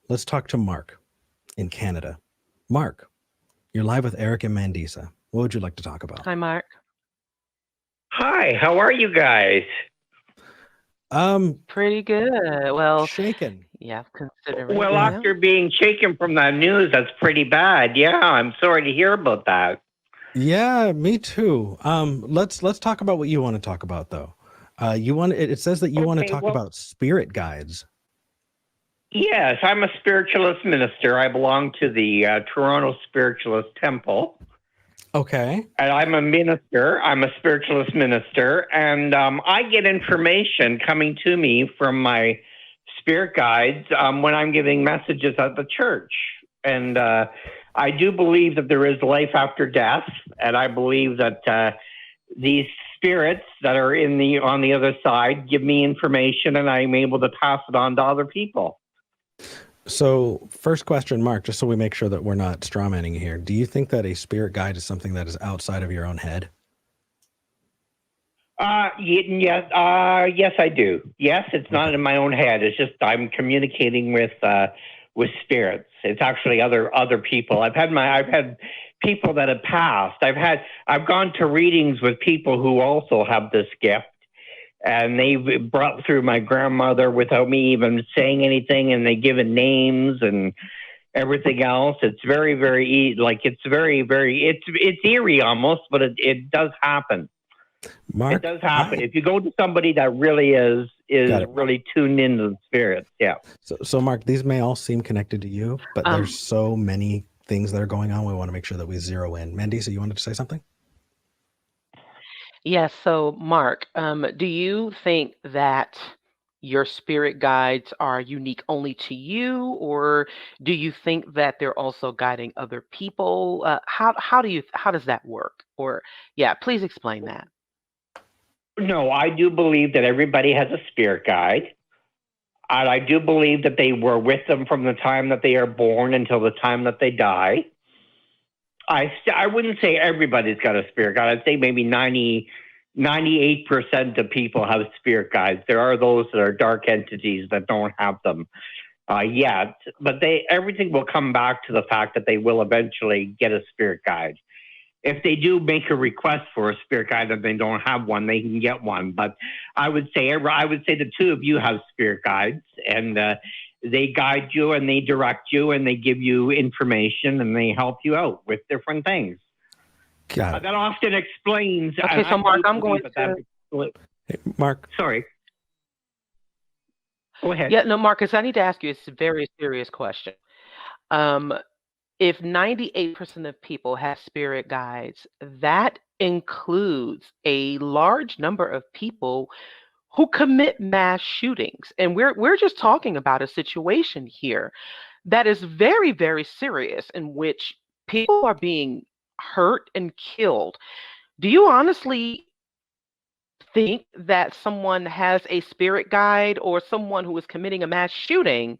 let's talk to Mark in Canada. Mark, you're live with Eric and Mandisa. What would you like to talk about? Hi, Mark. Hi, how are you guys? Pretty good. Well, shaken. yeah, considering. Well, Yeah. after being shaken from that news, that's pretty bad. Yeah, I'm sorry to hear about that. Yeah, me too. Let's talk about what you want to talk about, though. It says that you want to talk about spirit guides. Yes, I'm a spiritualist minister. I belong to the Toronto Spiritualist Temple. Okay. And I'm a minister. I'm a spiritualist minister. And I get information coming to me from my spirit guides when I'm giving messages at the church. And I do believe that there is life after death. And I believe that these spirits that are on the other side give me information and I'm able to pass it on to other people. So first question, Mark, just so we make sure that we're not strawmanning here. Do you think that a spirit guide is something that is outside of your own head? Yes, I do. Yes, it's not in my own head. It's just I'm communicating with spirits. It's actually other people. I've had people that have passed. I've gone to readings with people who also have this gift. And they've brought through my grandmother without me even saying anything, and they've given names and everything else. It's very, very, it's eerie almost, but it does happen. Mark, it does happen. If you go to somebody that really is really tuned into the spirits, yeah. So Mark, these may all seem connected to you, but there's so many things that are going on. We want to make sure that we zero in. Mandisa, you wanted to say something? Yes. So, Mark, do you think that your spirit guides are unique only to you, or do you think that they're also guiding other people? How does that work? Or, yeah, please explain that. No, I do believe that everybody has a spirit guide. And I do believe that they were with them from the time that they are born until the time that they die. I wouldn't say everybody's got a spirit guide. I'd say maybe 98% of people have spirit guides. There are those that are dark entities that don't have them yet, but everything will come back to the fact that they will eventually get a spirit guide. If they do make a request for a spirit guide and they don't have one, they can get one. But I would say the two of you have spirit guides, and they guide you and they direct you and they give you information and they help you out with different things. Got it. That often explains. Okay, so Mark, I'm going to. Hey, Mark. Sorry. Go ahead. Yeah, no, Marcus, I need to ask you a very serious question. If 98% of people have spirit guides, that includes a large number of people who commit mass shootings. And we're just talking about a situation here that is very, very serious, in which people are being hurt and killed. Do you honestly think that someone has a spirit guide, or someone who is committing a mass shooting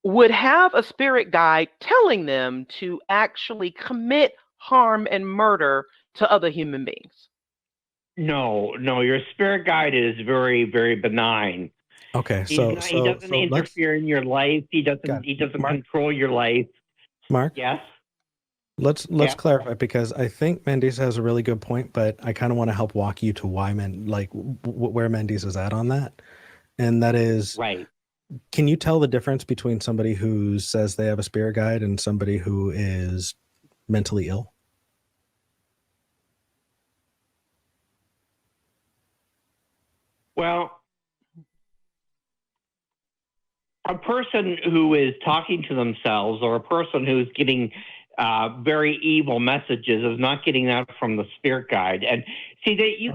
would have a spirit guide telling them to actually commit harm and murder to other human beings? No, your spirit guide is very, very benign. Okay, he doesn't interfere in your life. He doesn't control your life. Mark? Yes? Let's clarify, because I think Mandisa has a really good point, but I kind of want to help walk you to why where Mandisa's at on that. And that is, right. Can you tell the difference between somebody who says they have a spirit guide and somebody who is mentally ill? Well, a person who is talking to themselves, or a person who's getting very evil messages, is not getting that from the spirit guide. And see that you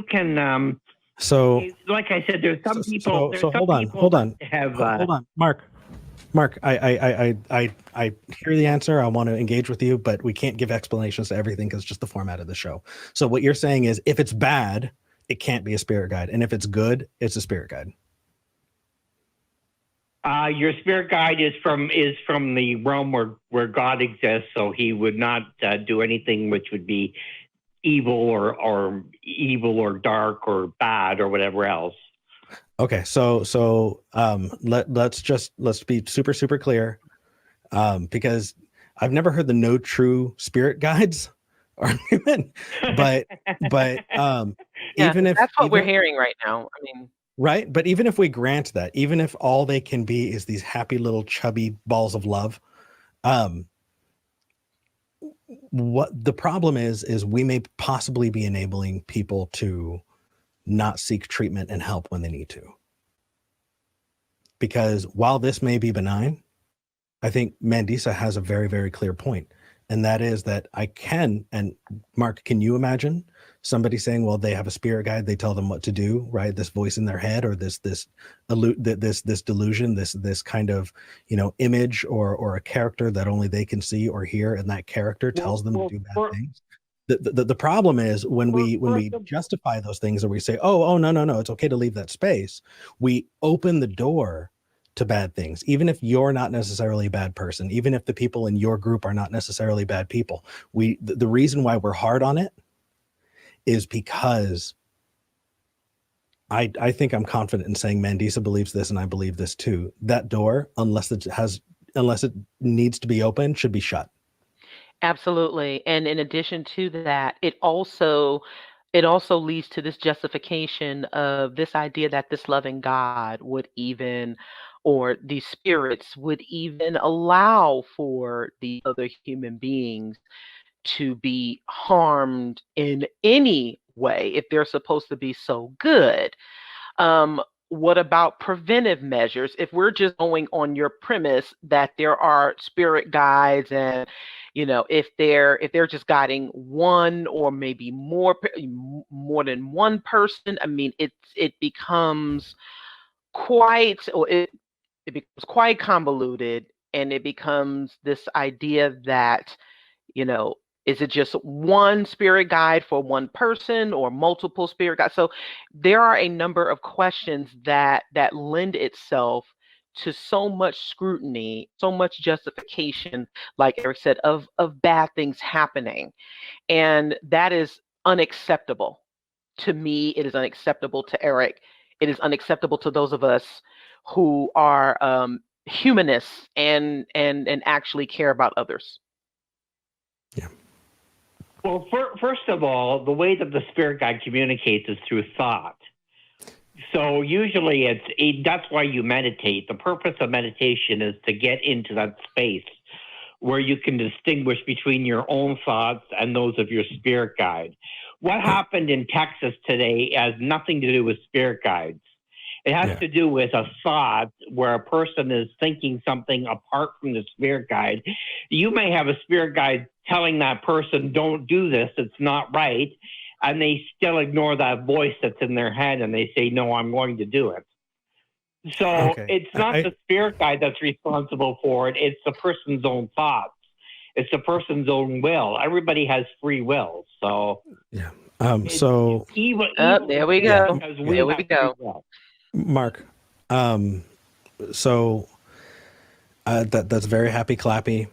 can. So, like I said, there's some people. So hold on. Mark, I hear the answer. I want to engage with you, but we can't give explanations to everything because it's just the format of the show. So what you're saying is, if it's bad, it can't be a spirit guide, and if it's good, it's a spirit guide. Your spirit guide is from the realm where God exists, so he would not do anything which would be evil or dark or bad or whatever else. Okay, let's be super clear, because I've never heard the no true spirit guides argument, but Yeah, even if that's what we're hearing right now. I mean, right, but even if we grant that, even if all they can be is these happy little chubby balls of love, what the problem is we may possibly be enabling people to not seek treatment and help when they need to. Because while this may be benign, I think Mandisa has a very clear point, and that is that I can, and Mark, can you imagine somebody saying, well, they have a spirit guide, they tell them what to do, right? This voice in their head, or this delusion, this kind of, image or a character that only they can see or hear, and that character tells them to do bad things. The problem is when we justify those things, or we say, oh no, it's okay to leave that space, we open the door to bad things, even if you're not necessarily a bad person, even if the people in your group are not necessarily bad people. The reason why we're hard on it is because I think I'm confident in saying Mandisa believes this, and I believe this too. That door, unless it needs to be open, should be shut. absolutely. And in addition to that, it also leads to this justification of this idea that this loving God would even, or these spirits would even allow for the other human beings to be harmed in any way if they're supposed to be so good. What about preventive measures? If we're just going on your premise that there are spirit guides, and if they're just guiding one or maybe more than one person, I mean, it becomes it becomes quite convoluted, and it becomes this idea that, you know, is it just one spirit guide for one person or multiple spirit guides? So there are a number of questions that lend itself to so much scrutiny, so much justification, like Eric said, of bad things happening. And that is unacceptable. To me, it is unacceptable. To Eric, it is unacceptable. To those of us who are humanists and actually care about others. Yeah. Well, first of all, the way that the spirit guide communicates is through thought. So usually that's why you meditate. The purpose of meditation is to get into that space where you can distinguish between your own thoughts and those of your spirit guide. What happened in Texas today has nothing to do with spirit guides. It has to do with a thought where a person is thinking something apart from the spirit guide. You may have a spirit guide telling that person, don't do this, it's not right. And they still ignore that voice that's in their head, and they say, no, I'm going to do it. So it's not the spirit guide that's responsible for it. It's the person's own thoughts. It's the person's own will. Everybody has free will. So yeah. Evil, there we go. There we go. Mark, that's very happy clappy.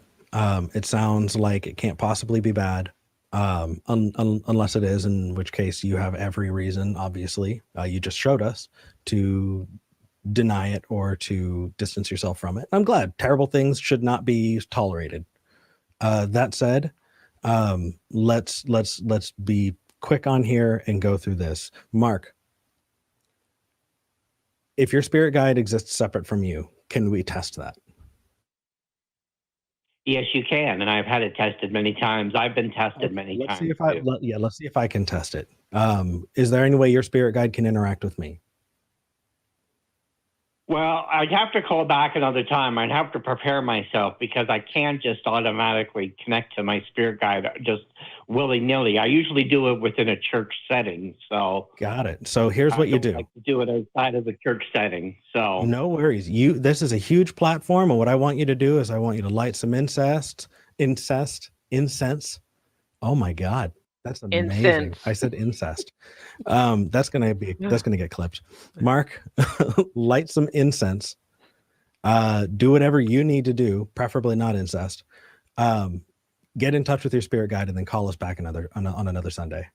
It sounds like it can't possibly be bad, unless it is, in which case you have every reason, obviously, you just showed us, to deny it or to distance yourself from it. I'm glad. Terrible things should not be tolerated. That said, let's be quick on here and go through this. Mark, if your spirit guide exists separate from you, can we test that? Yes, you can, and I've had it tested many times. I've been tested many times. Let's see if I can test it. Is there any way your spirit guide can interact with me? Well, I'd have to call back another time. I'd have to prepare myself, because I can't just automatically connect to my spirit guide just willy-nilly. I usually do it within a church setting. So got it. So here's what you do. Like to do it outside of the church setting. So no worries. This is a huge platform, and what I want you to do is I want you to light some incense. Oh my God. That's amazing. Incense. I said incest. That's gonna get clipped. Mark, light some incense. Do whatever you need to do, preferably not incest. Get in touch with your spirit guide, and then call us back on another Sunday.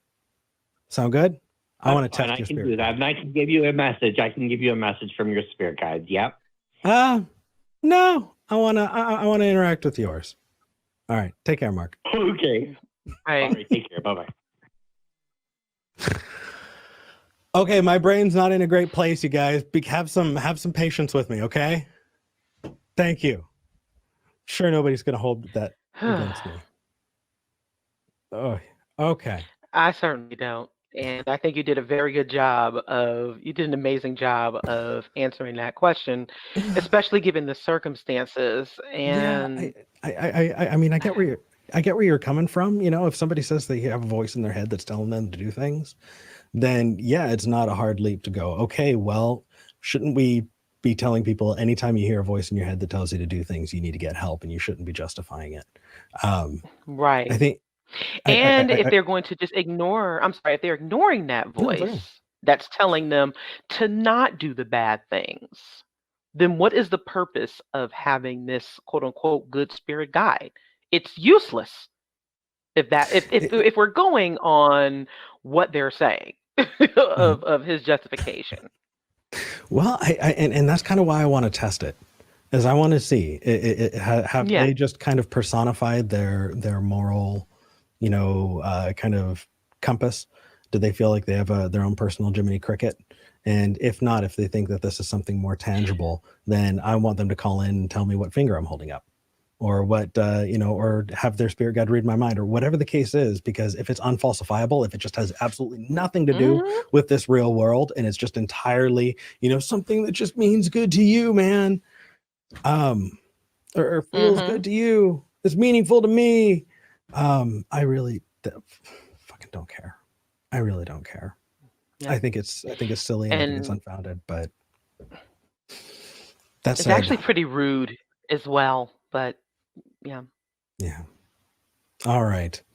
Sound good? I want to And test I your can spirit do that. guide. And I can give you a message. I can give you a message from your spirit guide. Yep. No, I wanna interact with yours. All right, take care, Mark. Okay. Right. All right. Take care. Bye-bye. Okay, my brain's not in a great place, you guys. Have some patience with me, okay? Thank you. Sure, nobody's gonna hold that against me. Oh, okay. I certainly don't. And I think you did a very good job you did an amazing job of answering that question, especially given the circumstances. Yeah, And I mean, I get where you're coming from. You know, if somebody says they have a voice in their head that's telling them to do things, then yeah, it's not a hard leap to go, okay, well, shouldn't we be telling people anytime you hear a voice in your head that tells you to do things, you need to get help and you shouldn't be justifying it. I right. think And if I they're going to just ignore, I'm sorry, if they're ignoring that no, it's okay. voice that's telling them to not do the bad things, then what is the purpose of having this quote unquote good spirit guide? It's useless if we're going on what they're saying of his justification. Well, and that's kind of why I want to test it, is I want to see have Yeah. they just kind of personified their moral, kind of compass. Do they feel like they have their own personal Jiminy Cricket? And if not, if they think that this is something more tangible, then I want them to call in and tell me what finger I'm holding up, or what, or have their spirit guide read my mind, or whatever the case is. Because if it's unfalsifiable, if it just has absolutely nothing to do Mhm. with this real world, and it's just entirely, something that just means good to you, man, or feels Mhm. good to you, it's meaningful to me, I really fucking don't care. I really don't care. Yeah. I think it's silly, and I think it's And unfounded, but that it's said, actually pretty rude as well, but yeah. yeah. All right.